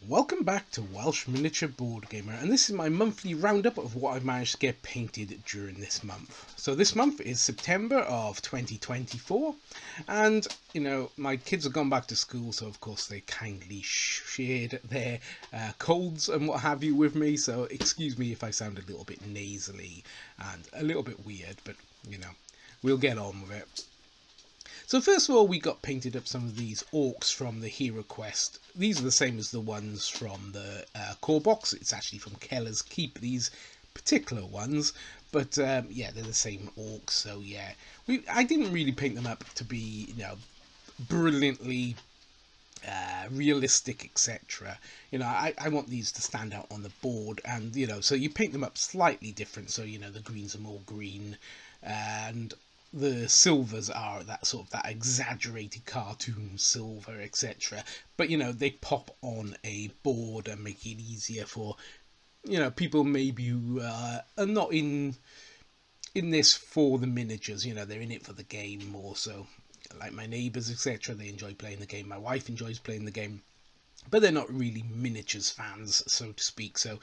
Welcome back to Welsh Miniature Board Gamer, and this is my monthly roundup of what I've managed to get painted during this month. So this month is September of 2024, and my kids have gone back to school, so of course they kindly shared their colds and what have you with me, so excuse me if I sound a little bit nasally and a little bit weird, but we'll get on with it. So first of all, we got painted up some of these orcs from the Hero Quest. These are the same as the ones from the core box. It's actually from Keller's Keep, these particular ones. But yeah, they're the same orcs. So yeah, I didn't really paint them up to be, brilliantly realistic, etc. I want these to stand out on the board, and so you paint them up slightly different. So the greens are more green, and the silvers are that exaggerated cartoon silver, etc. But they pop on a board and make it easier for people maybe who are not in this for the miniatures. They're in it for the game more. So like my neighbors, etc., they enjoy playing the game. My wife enjoys playing the game, but they're not really miniatures fans, so to speak. So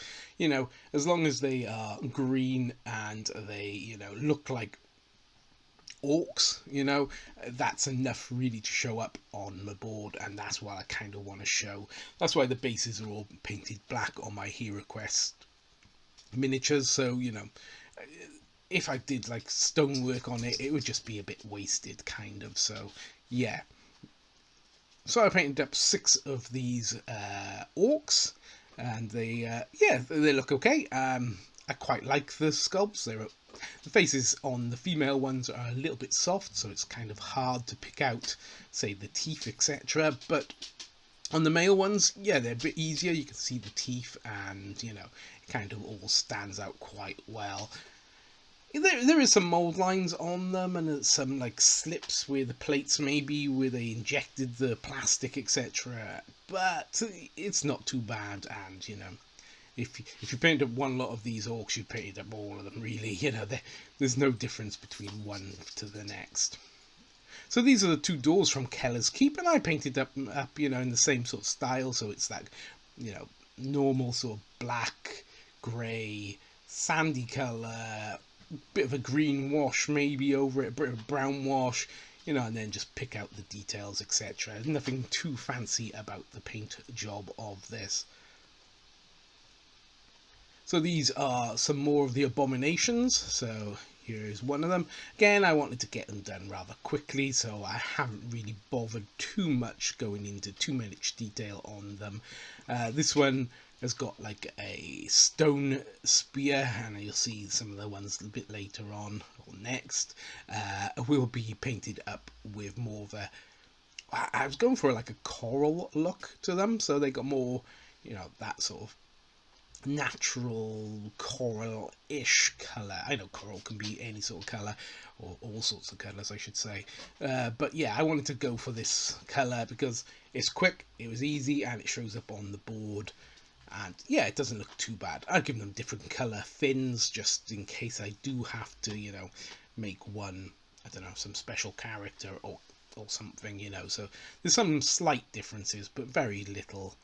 as long as they are green and they look like orcs, that's enough really to show up on my board, and that's what I kind of want to show. That's why the bases are all painted black on my Hero Quest miniatures. So if I did like stonework on it, it would just be a bit wasted, kind of. So yeah, so I painted up 6 of these orcs, and they look okay. I quite like the sculpts. The faces on the female ones are a little bit soft, so it's kind of hard to pick out, say, the teeth, etc. But on the male ones, yeah, they're a bit easier. You can see the teeth, and it kind of all stands out quite well. There is some mold lines on them, and some like slips where the plates maybe where they injected the plastic, etc. But it's not too bad, and if you paint up one lot of these orcs, you painted up all of them, really. There's no difference between one to the next. So these are the 2 doors from Keller's Keep, and I painted up in the same sort of style. So it's that, normal sort of black, grey, sandy colour, bit of a green wash maybe over it, a bit of brown wash, and then just pick out the details, etc. Nothing too fancy about the paint job of this. So these are some more of the abominations. So here's one of them. Again, I wanted to get them done rather quickly, so I haven't really bothered too much going into too much detail on them. This one has got like a stone spear, and you'll see some of the ones a bit later on or next will be painted up with more of a, I was going for like a coral look to them, so they got more that sort of natural coral-ish colour. I know coral can be any sort of colour, or all sorts of colours I should say, but yeah, I wanted to go for this colour because it's quick, it was easy, and it shows up on the board, and yeah, it doesn't look too bad. I've given them different colour fins just in case I do have to make one, I don't know, some special character or something, so there's some slight differences but very little.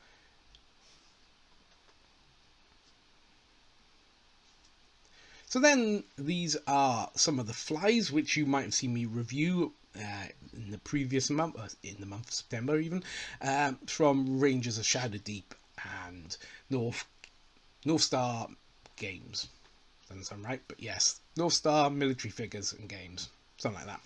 So then these are some of the flies which you might have seen me review in the previous month, in the month of September even, from Rangers of Shadow Deep and North Star Games. Doesn't sound right, but yes, North Star Military Figures and Games. Something like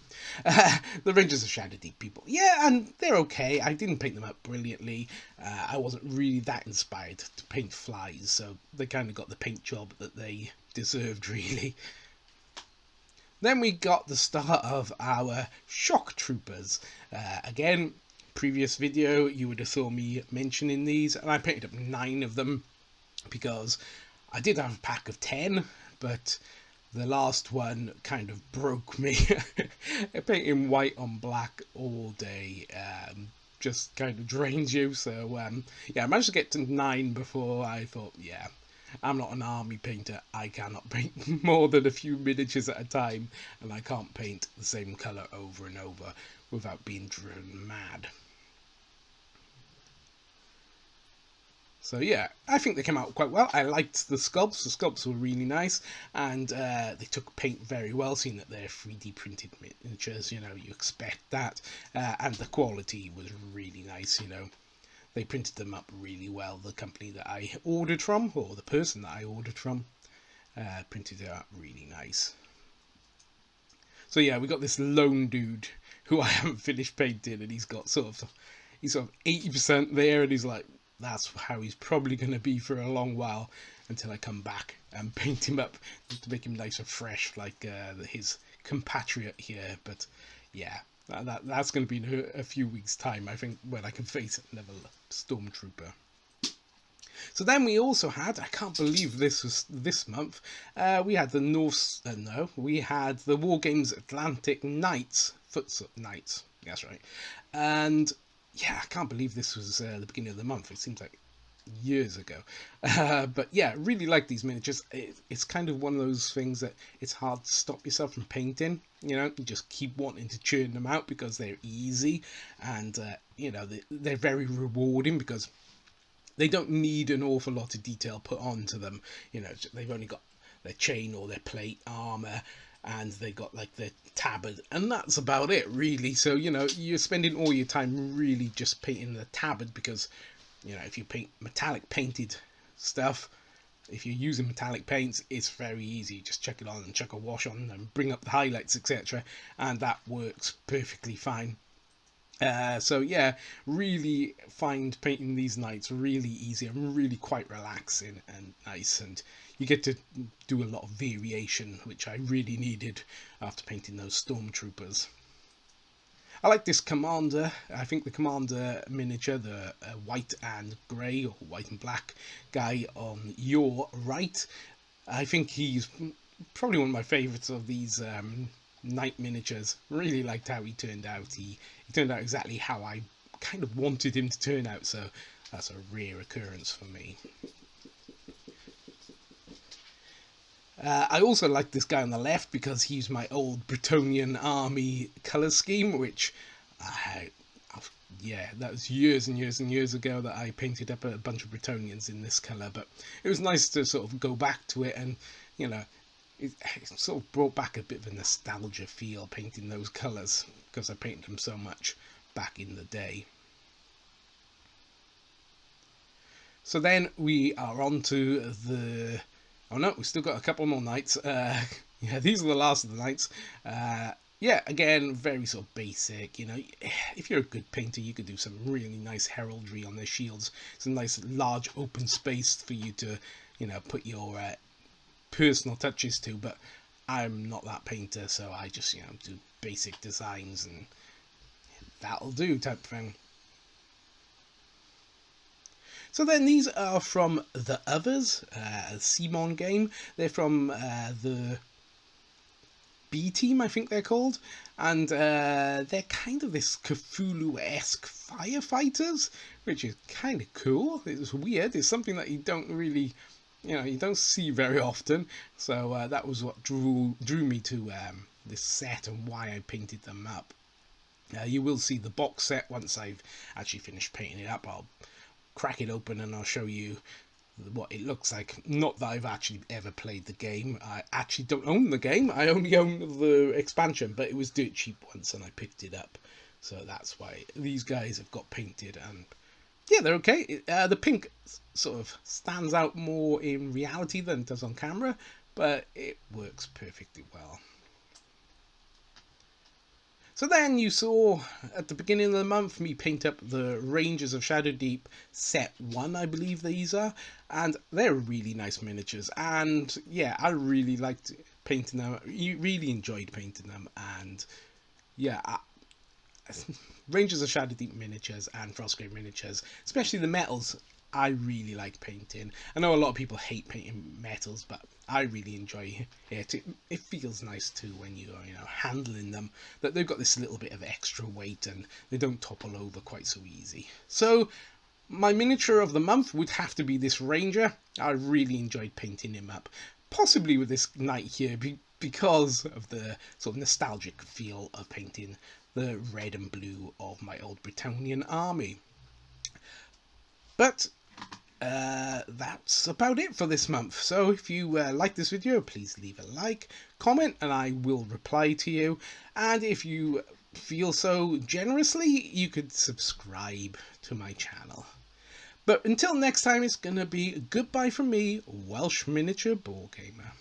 that. The Rangers of Shadow Deep people. Yeah, and they're okay. I didn't paint them up brilliantly. I wasn't really that inspired to paint flies, so they kind of got the paint job that they deserved, really. Then we got the start of our Shock Troopers. Again, previous video, you would have saw me mentioning these, and I painted up 9 of them because I did have a pack of 10, but the last one kind of broke me. Painting white on black all day just kind of drains you. So yeah, I managed to get to 9 before I thought, yeah, I'm not an army painter. I cannot paint more than a few miniatures at a time, and I can't paint the same colour over and over without being driven mad. So yeah, I think they came out quite well. I liked the sculpts. The sculpts were really nice, and they took paint very well, seeing that they're 3D printed miniatures. You know, you expect that, and the quality was really nice. You know, they printed them up really well. The company that I ordered from, or the person that I ordered from, printed it up really nice. So yeah, we got this lone dude who I haven't finished painting, and he's sort of 80% there, and he's like, that's how he's probably going to be for a long while until I come back and paint him up to make him nice and fresh like his compatriot here. But yeah, that's going to be in a few weeks' time, I think, when I can face another Stormtrooper. So then we also had, I can't believe this was this month, we had the we had the Wargames Atlantic Knights, Footstep Knights, that's right. And yeah, I can't believe this was the beginning of the month. It seems like years ago. But yeah, really like these miniatures. It's kind of one of those things that it's hard to stop yourself from painting. You know, you just keep wanting to churn them out because they're easy, and you know, they're very rewarding because they don't need an awful lot of detail put onto them. You know, they've only got their chain or their plate armor, and they got like their tabard, and that's about it really. So you know, you're spending all your time really just painting the tabard, because you know, if you paint metallic painted stuff, if you're using metallic paints, it's very easy. Just chuck it on and chuck a wash on and bring up the highlights, etc., and that works perfectly fine. So yeah, really find painting these knights really easy and really quite relaxing and nice, and you get to do a lot of variation, which I really needed after painting those Stormtroopers. I like this commander. I think the commander miniature, the white and grey or white and black guy on your right, I think he's probably one of my favourites of these knight miniatures. Really liked how he turned out. He turned out exactly how I kind of wanted him to turn out, so that's a rare occurrence for me. I also like this guy on the left because he's my old Bretonnian army colour scheme, which yeah, that was years and years and years ago that I painted up a bunch of Bretonnians in this colour, but it was nice to sort of go back to it, and you know, it sort of brought back a bit of a nostalgia feel painting those colours, because I painted them so much back in the day. So then we are on to the... Oh no, we've still got a couple more knights. Yeah, these are the last of the knights. Yeah, again, very sort of basic. You know, if you're a good painter, you could do some really nice heraldry on their shields. Some nice large open space for you to, you know, put your personal touches to. But I'm not that painter, so I just, you know, do basic designs and that'll do type of thing. So then these are from The Others, a CMON game. They're from the B Team, I think they're called. And they're kind of this Cthulhu-esque firefighters, which is kind of cool. It's weird. It's something that you don't really, you know, you don't see very often. So that was what drew me to this set and why I painted them up. You will see the box set once I've actually finished painting it up. I'll crack it open and I'll show you what it looks like. Not that I've actually ever played the game. I actually don't own the game. I only own the expansion, but it was dirt cheap once and I picked it up. So that's why these guys have got painted, and yeah, they're okay. The pink sort of stands out more in reality than it does on camera, but it works perfectly well. So then you saw at the beginning of the month me paint up the Rangers of Shadowdeep set 1, I believe these are, and they're really nice miniatures, and yeah, I really liked painting them. You really enjoyed painting them, and yeah, Rangers of Shadowdeep miniatures and Frostgrave miniatures, especially the metals, I really like painting. I know a lot of people hate painting metals, but I really enjoy it. It feels nice too when you're, you know, handling them, that they've got this little bit of extra weight and they don't topple over quite so easy. So my miniature of the month would have to be this Ranger. I really enjoyed painting him up, possibly with this knight here, because of the sort of nostalgic feel of painting the red and blue of my old Bretonnian army. But that's about it for this month. So if you like this video, please leave a like, comment, and I will reply to you. And if you feel so generously, you could subscribe to my channel. But until next time, it's gonna be goodbye from me, Welsh Miniature Board Gamer.